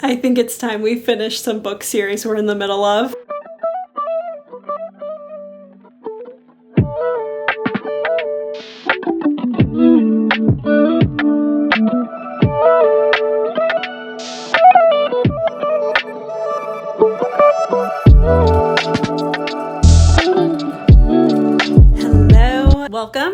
I think it's time we finish some book series we're in the middle of.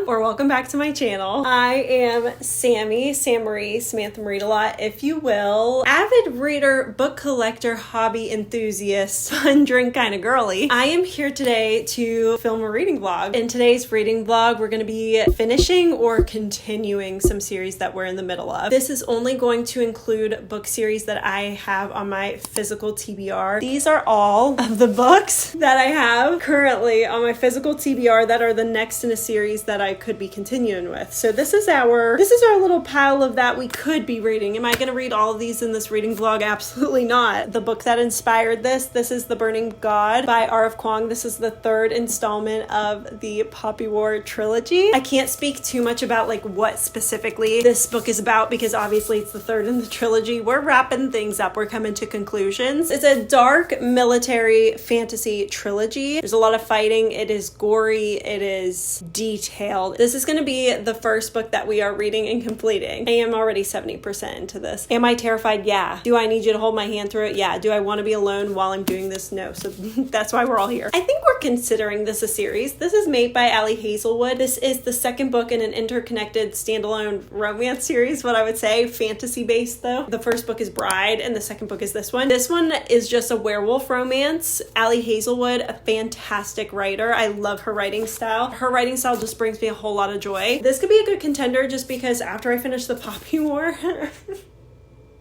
Welcome back to my channel. I am Sammy, Sam Marie, Samantha Read-A-Lot, if you will. Avid reader, book collector, hobby enthusiast, fun drink kind of girly. I am here today to film a reading vlog. In today's reading vlog, we're going to be finishing or continuing some series that we're in the middle of. This is only going to include book series that I have on my physical TBR. These are all of the books that I have currently on my physical TBR that are the next in a series that I could be continuing with. So this is our little pile of that we could be reading. Am I going to read all of these in this reading vlog? Absolutely not. The book that inspired this is The Burning God by R.F. Kuang. This is the third installment of the Poppy War trilogy. I can't speak too much about like what specifically this book is about because obviously it's the third in the trilogy. We're wrapping things up. We're coming to conclusions. It's a dark military fantasy trilogy. There's a lot of fighting. It is gory. It is detailed. This is going to be the first book that we are reading and completing. I am already 70% into this. Am I terrified? Yeah. Do I need you to hold my hand through it? Yeah. Do I want to be alone while I'm doing this? No. So that's why we're all here. I think we're considering this a series. This is made by Ali Hazelwood. This is the second book in an interconnected standalone romance series, what I would say. Fantasy based though. The first book is Bride and the second book is this one. This one is just a werewolf romance. Ali Hazelwood, a fantastic writer. I love her writing style. Her writing style just brings me a whole lot of joy. This could be a good contender just because after I finish the Poppy War,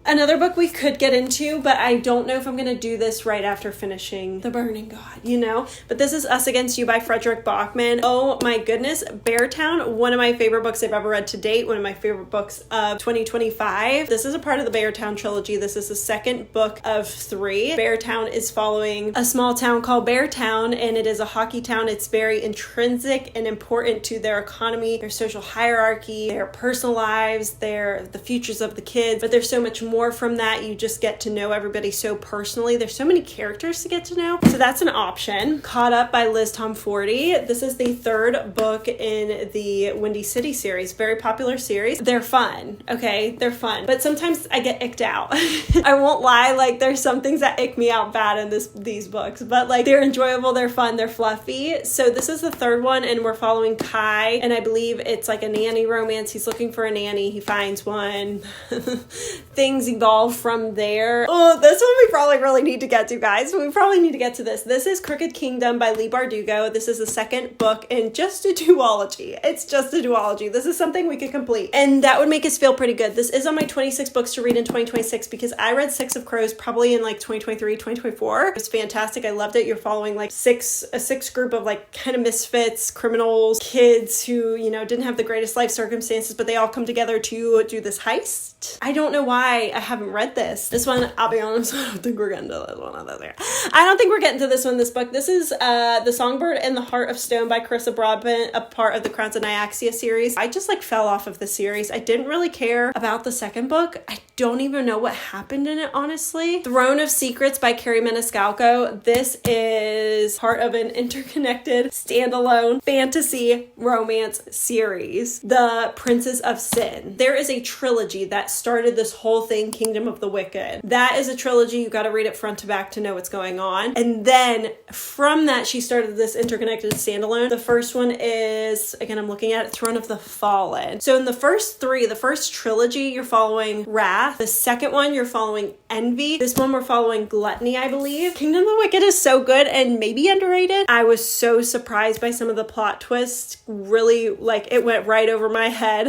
another book we could get into, but I don't know if I'm going to do this right after finishing The Burning God, you know? But this is Us Against You by Frederick Bachman. Oh my goodness. Beartown, one of my favorite books I've ever read to date, one of my favorite books of 2025. This is a part of the Beartown trilogy. This is the second book of 3. Beartown is following a small town called Beartown, and it is a hockey town. It's very intrinsic and important to their economy, their social hierarchy, their personal lives, the futures of the kids, but there's so much more from that. You just get to know everybody so personally. There's so many characters to get to know. So that's an option. Caught Up by Liz Tomforde. This is the third book in the Windy City series. Very popular series. They're fun. Okay, they're fun. But sometimes I get icked out. I won't lie. Like there's some things that ick me out bad in these books. But like they're enjoyable. They're fun. They're fluffy. So this is the third one and we're following Kai. And I believe it's like a nanny romance. He's looking for a nanny. He finds one. Things evolve from there. Oh, this one we probably really need to get to, guys. We probably need to get to this. This is Crooked Kingdom by Leigh Bardugo. This is the second book in just a duology. It's just a duology. This is something we could complete. And that would make us feel pretty good. This is on my 26 books to read in 2026 because I read Six of Crows probably in like 2023, 2024. It was fantastic. I loved it. You're following like a six group of like kind of misfits, criminals, kids who, you know, didn't have the greatest life circumstances, but they all come together to do this heist. I don't know why I haven't read this. This one, I'll be honest, I don't think we're getting to this one. I don't think we're getting to this one, this book. This is The Songbird and the Heart of Stone by Carissa Broadbent, a part of the Crowns of Nyaxia series. I just like fell off of the series. I didn't really care about the second book. I don't even know what happened in it, honestly. Throne of Secrets by Kerri Maniscalco. This is part of an interconnected standalone fantasy romance series. The Princes of Sin. There is a trilogy that started this whole thing, Kingdom of the Wicked. That is a trilogy. You got to read it front to back to know what's going on. And then from that, she started this interconnected standalone. The first one is, again, I'm looking at it, Throne of the Fallen. So in the first 3, the first trilogy, you're following Wrath. The second one, you're following Envy. This one, we're following Gluttony, I believe. Kingdom of the Wicked is so good and maybe underrated. I was so surprised by some of the plot twists. Really, like, it went right over my head.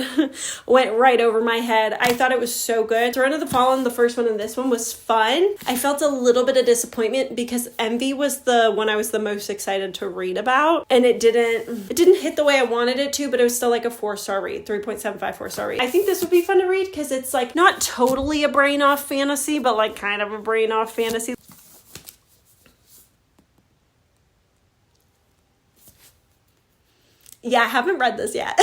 I thought it was so good. Throne of the Fallen, the first one and this one was fun. I felt a little bit of disappointment because Envy was the one I was the most excited to read about. And it didn't hit the way I wanted it to, but it was still like a 4-star read, 3.75 4-star read. I think this would be fun to read because it's like not totally a brain off fantasy, but like kind of a brain off fantasy. Yeah, I haven't read this yet.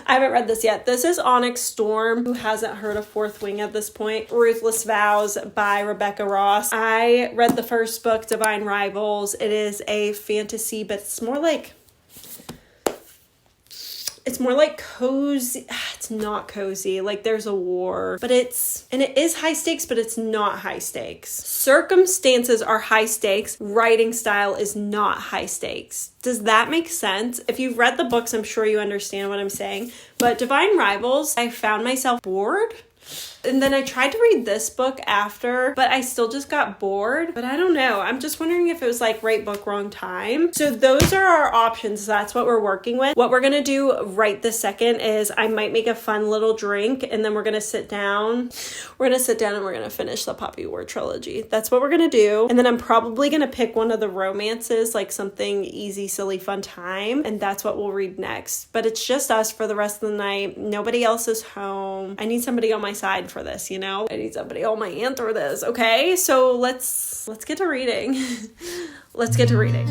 I haven't read this yet. This is Onyx Storm. Who hasn't heard of Fourth Wing at this point? Ruthless Vows by Rebecca Ross. I read the first book, Divine Rivals. It is a fantasy, but it's more like cozy. It's not cozy. Like there's a war, but it is high stakes, but it's not high stakes. Circumstances are high stakes. Writing style is not high stakes. Does that make sense? If you've read the books, I'm sure you understand what I'm saying. But Divine Rivals, I found myself bored. And then I tried to read this book after, but I still just got bored. But I don't know. I'm just wondering if it was like right book, wrong time. So those are our options. That's what we're working with. What we're going to do right this second is I might make a fun little drink and then we're going to sit down. We're going to sit down and we're going to finish the Poppy War trilogy. That's what we're going to do. And then I'm probably going to pick one of the romances, like something easy, silly, fun time. And that's what we'll read next. But it's just us for the rest of the night. Nobody else is home. I need somebody on my side for this, you know? I need somebody on my hand through this, okay? So let's get to reading. Let's get to reading.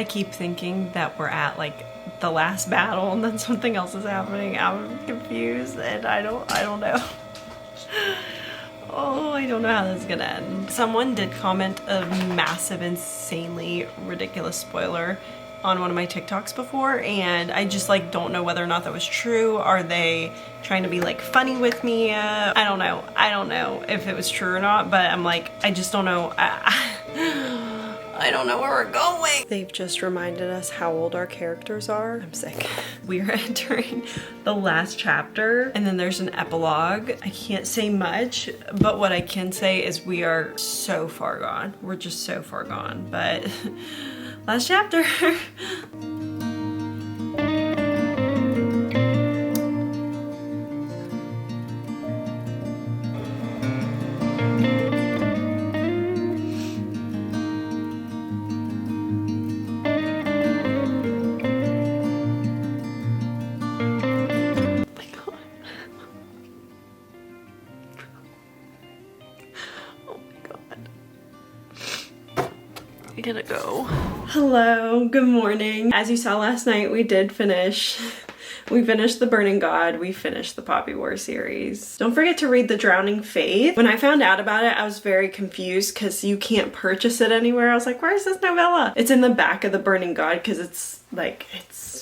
Keep thinking that we're at like the last battle and then something else is happening. I'm confused and I don't know. Oh, I don't know how this is gonna end. Someone did comment a massive, insanely ridiculous spoiler on one of my TikToks before, and I just like don't know whether or not that was true. Are they trying to be like funny with me? I don't know. I don't know if it was true or not, but I'm like, I just don't know. I don't know where we're going. They've just reminded us how old our characters are. I'm sick. We are entering the last chapter and then there's an epilogue. I can't say much, but what I can say is we are so far gone. We're just so far gone, but last chapter. I gotta go. Hello, good morning. As you saw last night, we finished The Burning God. We finished the Poppy War series. Don't forget to read The Drowning Faith. When I found out about it, I was very confused because you can't purchase it anywhere. I was like, where is this novella? It's in the back of The Burning God because it's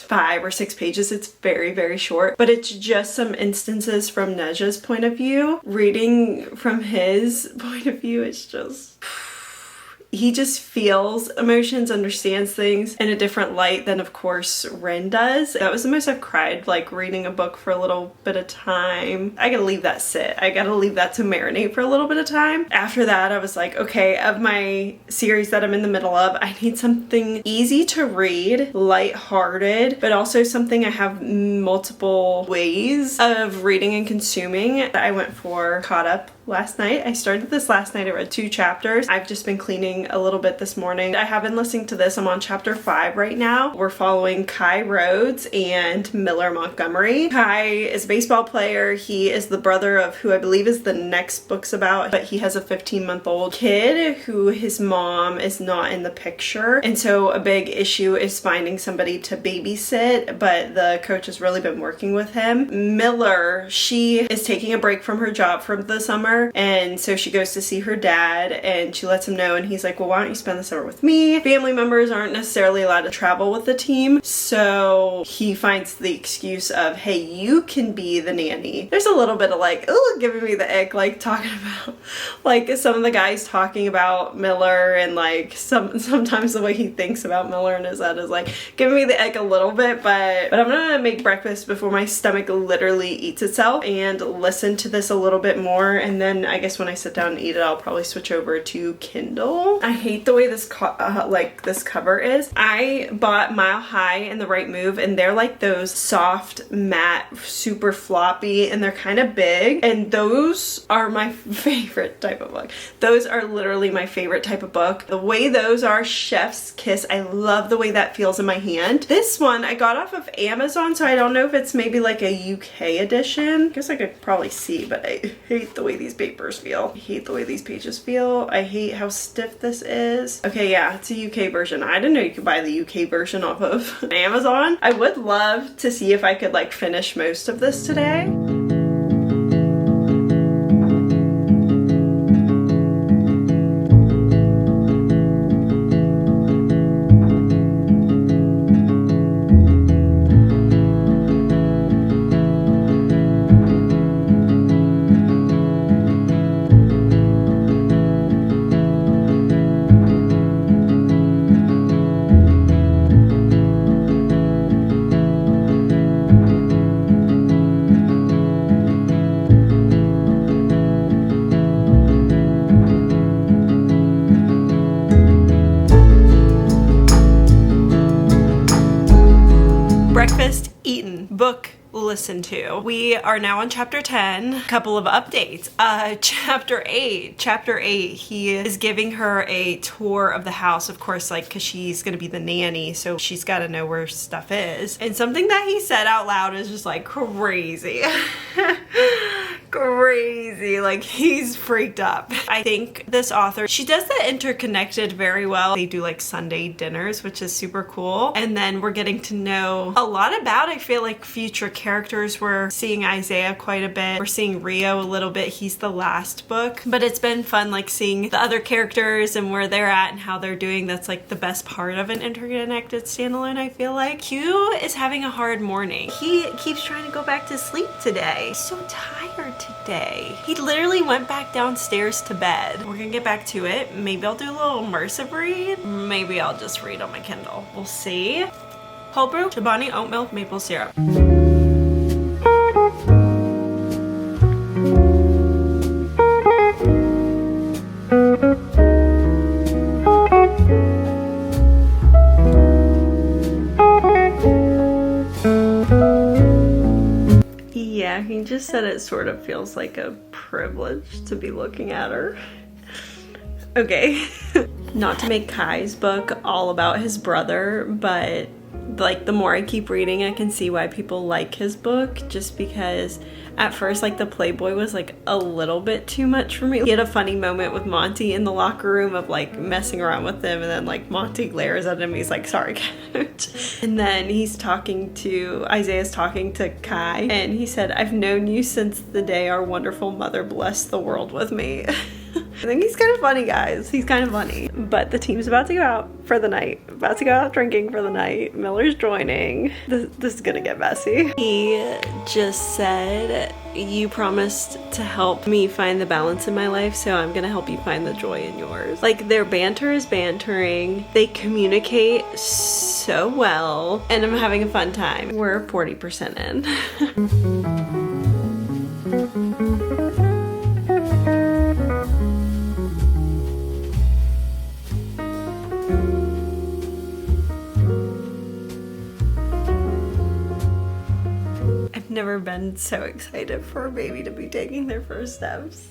5 or 6 pages. It's very, very short, but it's just some instances from Neja's point of view. Reading from his point of view, it's just... he just feels emotions, understands things in a different light than, of course, Ren does. That was the most I've cried, like, reading a book for a little bit of time. I gotta leave that sit. I gotta leave that to marinate for a little bit of time. After that, I was like, okay, of my series that I'm in the middle of, I need something easy to read, lighthearted, but also something I have multiple ways of reading and consuming. I went for Caught Up last night. I started this last night. I read 2 chapters. I've just been cleaning a little bit this morning. I have been listening to this. I'm on chapter 5 right now. We're following Kai Rhodes and Miller Montgomery. Kai is a baseball player. He is the brother of who I believe is the next book's about, but he has a 15-month-old kid who his mom is not in the picture. And so a big issue is finding somebody to babysit, but the coach has really been working with him. Miller, she is taking a break from her job for the summer, and so she goes to see her dad and she lets him know, and he's like, like, well, why don't you spend the summer with me? Family members aren't necessarily allowed to travel with the team, so he finds the excuse of, hey, you can be the nanny. There's a little bit of like, oh, giving me the ick, like talking about like some of the guys talking about Miller, and like sometimes the way he thinks about Miller in his head is like giving me the ick a little bit, but I'm gonna make breakfast before my stomach literally eats itself and listen to this a little bit more, and then I guess when I sit down and eat it, I'll probably switch over to Kindle. I hate the way this this cover is. I bought Mile High and The Right Move, and they're like those soft, matte, super floppy, and they're kind of big, and those are my favorite type of book. Those are literally my favorite type of book. The way those are, chef's kiss. I love the way that feels in my hand. This one I got off of Amazon, so I don't know if it's maybe like a UK edition. I guess I could probably see, but I hate the way these papers feel. I hate the way these pages feel. I hate how stiff this is. Okay, yeah, it's a UK version. I didn't know you could buy the UK version off of Amazon. I would love to see if I could like finish most of this today. Breakfast eaten, book listened to. We are now on chapter 10. A couple of updates. Chapter 8, he is giving her a tour of the house, of course, like, because she's gonna be the nanny, so she's got to know where stuff is. And something that he said out loud is just like crazy. Crazy, like he's freaked up. I think this author, she does the interconnected very well. They do like Sunday dinners, which is super cool, and then we're getting to know a lot about, I feel like, future characters. We're seeing Isaiah quite a bit, we're seeing Rio a little bit. He's the last book, but it's been fun like seeing the other characters and where they're at and how they're doing. That's like the best part of an interconnected standalone, I feel like. Q is having a hard morning. He keeps trying to go back to sleep today. He's so tired today. He literally went back downstairs to bed. We're gonna get back to it. Maybe I'll do a little immersive read. Maybe I'll just read on my Kindle. We'll see. Whole brew, Chobani, oat milk, maple syrup. Yeah, he just said it sort of feels like a privilege to be looking at her. Okay. Not to make Kai's book all about his brother, but like the more I keep reading, I can see why people like his book, just because at first like the Playboy was like a little bit too much for me. He had a funny moment with Monty in the locker room of like messing around with him, and then like Monty glares at him, he's like, sorry coach. And then he's talking to, Isaiah's talking to Kai, and he said, I've known you since the day our wonderful mother blessed the world with me. I think he's kind of funny, guys. He's kind of funny. But the team's about to go out for the night. About to go out drinking for the night. Miller's joining. This is gonna get messy. He just said, you promised to help me find the balance in my life, so I'm gonna help you find the joy in yours. Like, their banter is bantering. They communicate so well, and I'm having a fun time. We're 40% in. Never been so excited for a baby to be taking their first steps.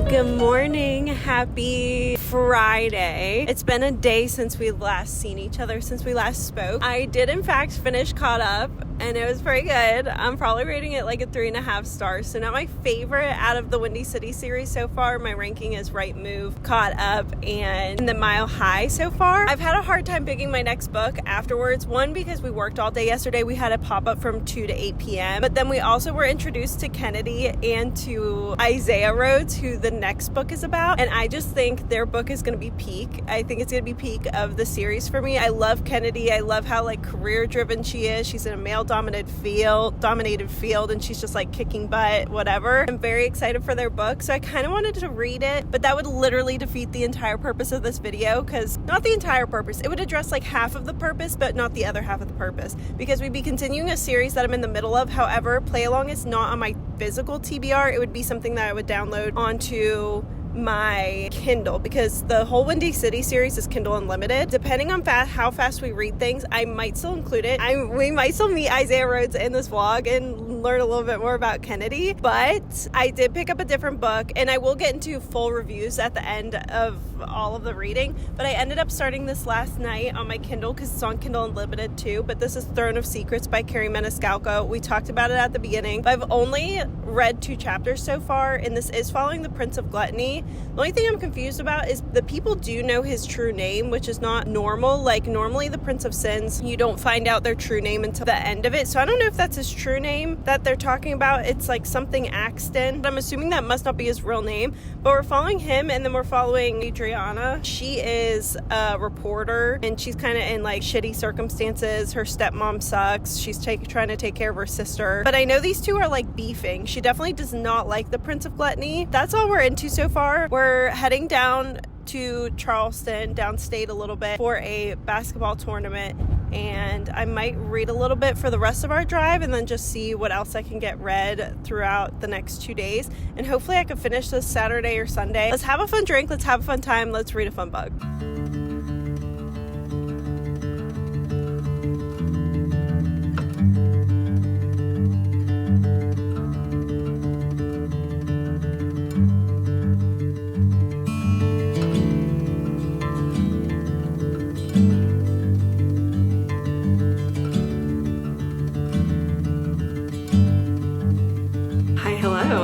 Good morning. Happy Friday. It's been a day since we last seen each other, since we last spoke. I did in fact finish Caught Up, and it was pretty good. I'm probably rating it like a 3.5 stars. So not my favorite out of the Windy City series so far. My ranking is Right Move, Caught Up, and The Mile High so far. I've had a hard time picking my next book afterwards. One, because we worked all day yesterday. We had a pop-up from 2 to 8 p.m. But then we also were introduced to Kennedy and to Isaiah Rhodes, who the next book is about. And I just think their book is going to be peak. I think it's going to be peak of the series for me. I love Kennedy. I love how like career driven she is. She's in a male dominated field, and she's just like kicking butt, whatever. I'm very excited for their book. So I kind of wanted to read it, but that would literally defeat the entire purpose of this video, because not the entire purpose. It would address like half of the purpose, but not the other half of the purpose, because we'd be continuing a series that I'm in the middle of. However, Play Along is not on my physical TBR. It would be something that I would download onto my Kindle, because the whole Windy City series is Kindle Unlimited. Depending on how fast we read things, I might still include it. We might still meet Isaiah Rhodes in this vlog and learn a little bit more about Kennedy, but I did pick up a different book, and I will get into full reviews at the end of all of the reading. But I ended up starting this last night on my Kindle, because it's on Kindle Unlimited too. But this is Throne of Secrets by Kerri Maniscalco. We talked about it at the beginning, but I've only read 2 chapters so far, and this is following the Prince of Gluttony. The only thing I'm confused about is the people do know his true name, which is not normal. Like normally the Prince of Sins, you don't find out their true name until the end of it. So I don't know if that's his true name that they're talking about. It's like something Axton, but I'm assuming that must not be his real name. But we're following him, and then we're following Adriana. She is a reporter, and she's kind of in like shitty circumstances. Her stepmom sucks. She's trying to take care of her sister. But I know these two are like beefing. She definitely does not like the Prince of Gluttony. That's all we're into so far. We're heading down to Charleston, downstate a little bit, for a basketball tournament, and I might read a little bit for the rest of our drive, and then just see what else I can get read throughout the next 2 days, and hopefully I can finish this Saturday or Sunday. Let's have a fun drink, let's have a fun time, let's read a fun book.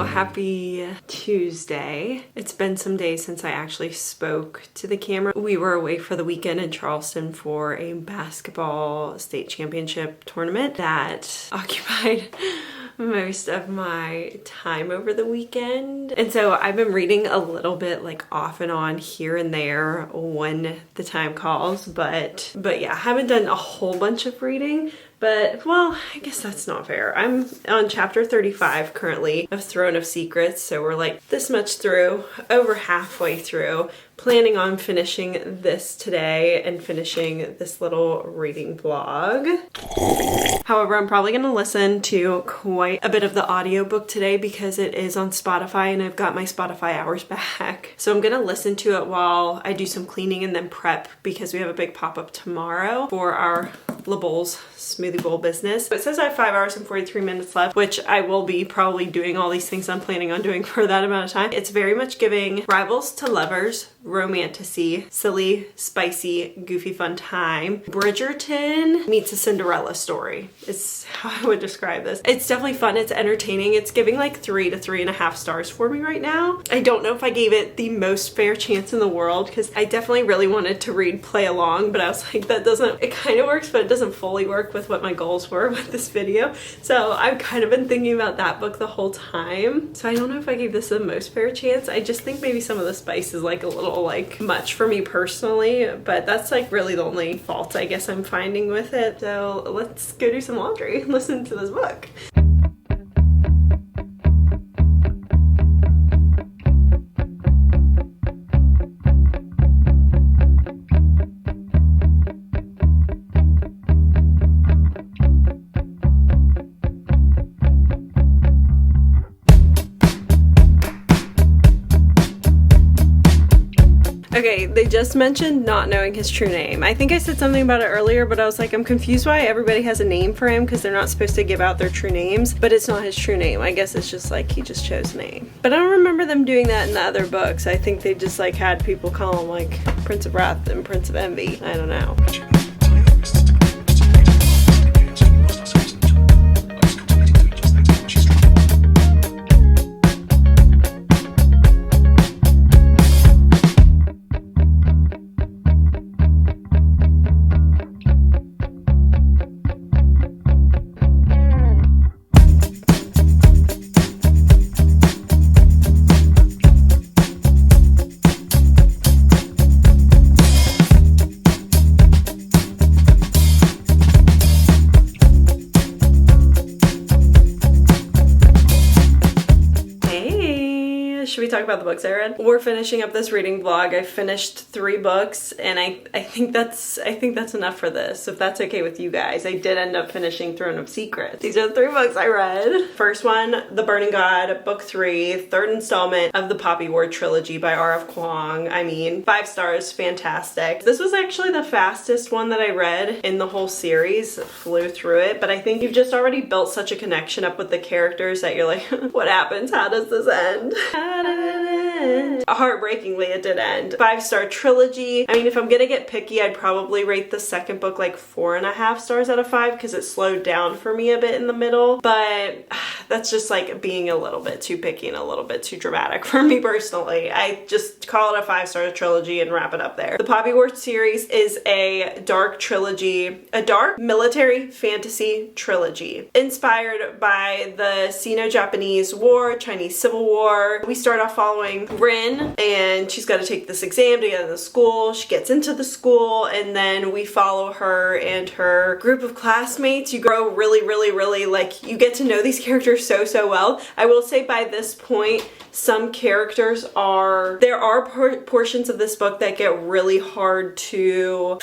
Happy Tuesday. It's been some days since I actually spoke to the camera. We were away for the weekend in Charleston for a basketball state championship tournament that occupied most of my time over the weekend. And so I've been reading a little bit like off and on here and there when the time calls, but yeah, I haven't done a whole bunch of reading. But, well, I guess that's not fair. I'm on chapter 35 currently of Throne of Secrets, so we're like this much through, over halfway through. Planning on finishing this today and finishing this little reading vlog. However, I'm probably going to listen to quite a bit of the audiobook today because it is on Spotify and I've got my Spotify hours back. So I'm going to listen to it while I do some cleaning and then prep, because we have a big pop-up tomorrow for our La Bowls smoothie bowl business. It says I have 5 hours and 43 minutes left, which I will be probably doing all these things I'm planning on doing for that amount of time. It's very much giving rivals to lovers, romantasy, silly, spicy, goofy fun time. Bridgerton meets a Cinderella story is how I would describe this. It's definitely fun. It's entertaining. It's giving like 3 to 3.5 stars for me right now. I don't know if I gave it the most fair chance in the world, because I definitely really wanted to read Play Along, but I was like, it kind of works, but it doesn't fully work with what my goals were with this video. So I've kind of been thinking about that book the whole time. So I don't know if I gave this the most fair chance. I just think maybe some of the spice is like a little like much for me personally, but that's like really the only fault I guess I'm finding with it. So let's go do some laundry and listen to this book. Okay, they just mentioned not knowing his true name. I think I said something about it earlier, but I was like, I'm confused why everybody has a name for him because they're not supposed to give out their true names, but it's not his true name. I guess it's just like he just chose a name. But I don't remember them doing that in the other books. I think they just like had people call him like Prince of Wrath and Prince of Envy. I don't know. Should we talk about the books I read? We're finishing up this reading vlog. I finished 3 books and I think that's enough for this, if that's okay with you guys. I did end up finishing Throne of Secrets. These are the 3 books I read. First one, The Burning God, book 3, third installment of the Poppy War trilogy by R.F. Kuang. I mean, 5 stars, fantastic. This was actually the fastest one that I read in the whole series. Flew through it, but I think you've just already built such a connection up with the characters that you're like, what happens? How does this end? Heartbreakingly, it did end. 5-star trilogy. I mean, if I'm gonna get picky, I'd probably rate the second book like 4.5 stars out of 5 because it slowed down for me a bit in the middle, but that's just like being a little bit too picky and a little bit too dramatic for me personally. I just call it a 5-star trilogy and wrap it up there. The Poppy War series is a dark trilogy, a dark military fantasy trilogy inspired by the Sino-Japanese War, Chinese Civil War. We start off following Rin, and she's got to take this exam to get into school. She gets into the school, and then we follow her and her group of classmates. You grow really, like, you get to know these characters so well. I will say by this point, some characters there are portions of this book that get really hard to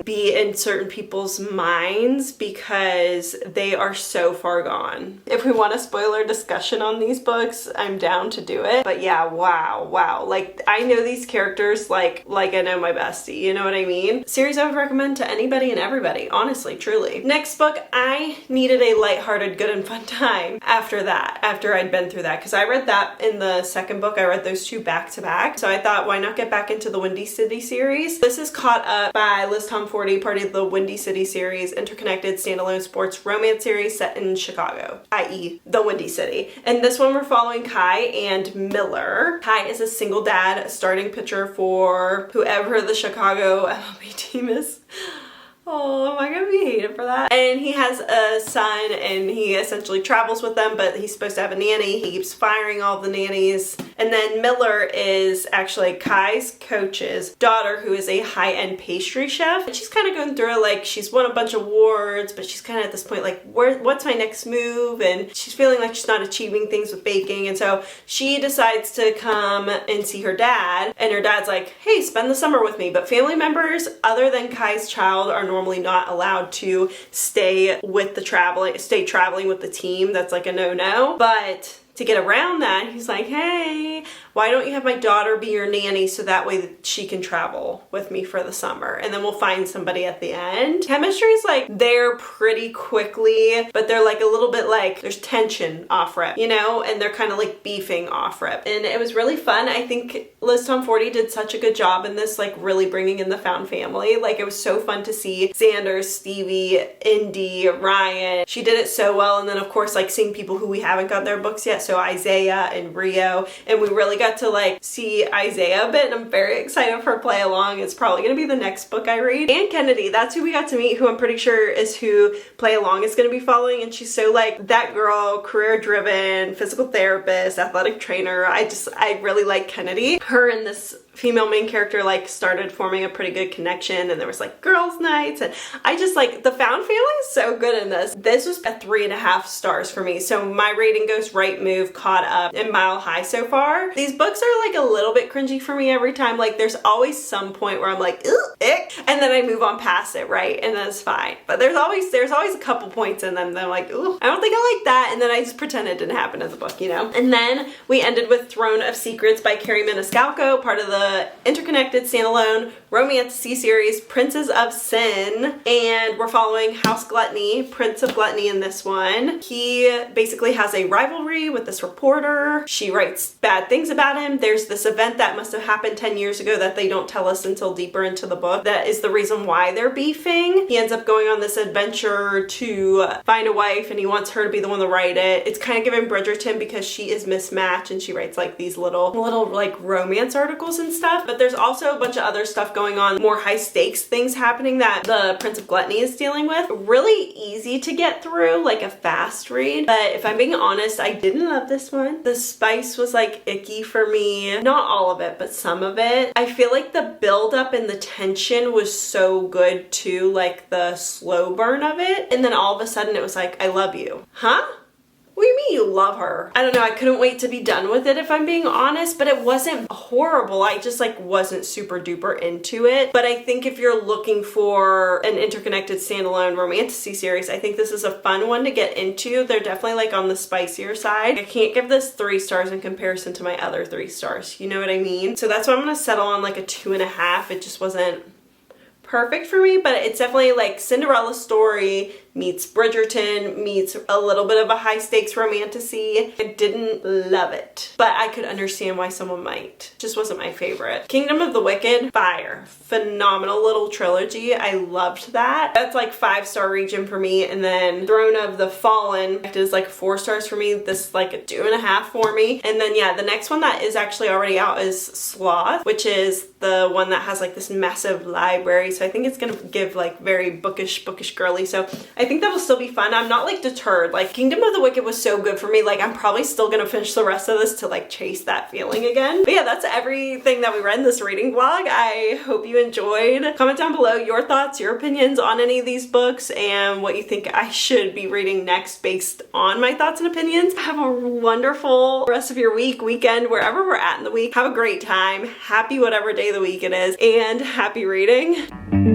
be in certain people's minds because they are so far gone. If we want a spoiler discussion on these books, I'm down to do it. But yeah, wow. Like, I know these characters like I know my bestie, you know what I mean? Series I would recommend to anybody and everybody, honestly, truly. Next book, I needed a lighthearted, good and fun time after I'd been through that, because I read that in the second book. I read those 2 back to back. So I thought, why not get back into the Windy City series? This is caught up by Liz Tomforde, part of the Windy City series, interconnected standalone sports romance series set in Chicago, i.e. the Windy City. And this one we're following Kai and Miller. Kai is a single dad, starting pitcher for whoever the Chicago MLB team is. Oh, am I gonna be hated for that? And he has a son and he essentially travels with them, but he's supposed to have a nanny. He keeps firing all the nannies. And then Miller is actually Kai's coach's daughter, who is a high-end pastry chef. And she's kind of going through it, like, she's won a bunch of awards, but she's kind of at this point like, what's my next move? And she's feeling like she's not achieving things with baking. And so she decides to come and see her dad. And her dad's like, hey, spend the summer with me. But family members other than Kai's child are normally not allowed to stay traveling with the team. That's like a no-no. But to get around that, he's like, hey, why don't you have my daughter be your nanny so that way she can travel with me for the summer, and then we'll find somebody at the end. Chemistry's like there pretty quickly, but they're like a little bit like there's tension off rip, you know, and they're kind of like beefing off rip. And it was really fun. I think Liz Tomforde did such a good job in this, like really bringing in the found family. Like, it was so fun to see Xander, Stevie, Indy, Ryan. She did it so well. And then of course, like, seeing people who we haven't got their books yet. So Isaiah and Rio, and we really got to like see Isaiah a bit, and I'm very excited for her play along. It's probably gonna be the next book I read. And Kennedy, that's who we got to meet, who I'm pretty sure is who play along is gonna be following. And she's so like that girl, career driven, physical therapist, athletic trainer. I really like Kennedy. Her and this female main character like started forming a pretty good connection, and there was like girls nights, and I just like the found family is so good in this. This was a 3.5 stars for me. So my rating goes Right Move, Caught Up, and Mile High so far. These books are like a little bit cringy for me every time. Like, there's always some point where I'm like, ew, ick, and then I move on past it, right? And that's fine. But there's always a couple points in them that I'm like, ooh, I don't think I like that, and then I just pretend it didn't happen in the book, you know? And then we ended with Throne of Secrets by Kerri Maniscalco, part of the the interconnected standalone romance series Princes of Sin, and we're following House Gluttony, Prince of Gluttony in this one. He basically has a rivalry with this reporter. She writes bad things about him. There's this event that must have happened 10 years ago that they don't tell us until deeper into the book that is the reason why they're beefing. He ends up going on this adventure to find a wife, and he wants her to be the one to write it. It's kind of giving Bridgerton because she is mismatched and she writes like these little like romance articles and stuff. But there's also a bunch of other stuff going on, more high stakes things happening that the Prince of Gluttony is dealing with. Really easy to get through, like a fast read. But if I'm being honest, I didn't love this one. The spice was like icky for me. Not all of it, but some of it. I feel like the build up and the tension was so good too, like the slow burn of it. And then all of a sudden it was like, I love you. Huh? What do you mean you love her? I don't know, I couldn't wait to be done with it if I'm being honest, but it wasn't horrible. I just like wasn't super duper into it. But I think if you're looking for an interconnected standalone romantasy series, I think this is a fun one to get into. They're definitely like on the spicier side. I can't give this 3 stars in comparison to my other 3 stars. You know what I mean? So that's why I'm gonna settle on like a 2.5. It just wasn't perfect for me, but it's definitely like Cinderella story meets Bridgerton meets a little bit of a high stakes romantasy. I didn't love it, but I could understand why someone might. Just wasn't my favorite. Kingdom of the Wicked, fire. Phenomenal little trilogy. I loved that. That's like 5-star region for me. And then Throne of the Fallen is like 4 stars for me. This is like a 2.5 for me. And then yeah, the next one that is actually already out is Sloth, which is the one that has like this massive library. So I think it's gonna give like very bookish girly. So I think that'll still be fun. I'm not like deterred. Like Kingdom of the Wicked was so good for me. Like I'm probably still gonna finish the rest of this to like chase that feeling again. But yeah, that's everything that we read in this reading vlog. I hope you enjoyed. Comment down below your thoughts, your opinions on any of these books and what you think I should be reading next based on my thoughts and opinions. Have a wonderful rest of your week, weekend, wherever we're at in the week. Have a great time. Happy whatever day of the week it is, and happy reading.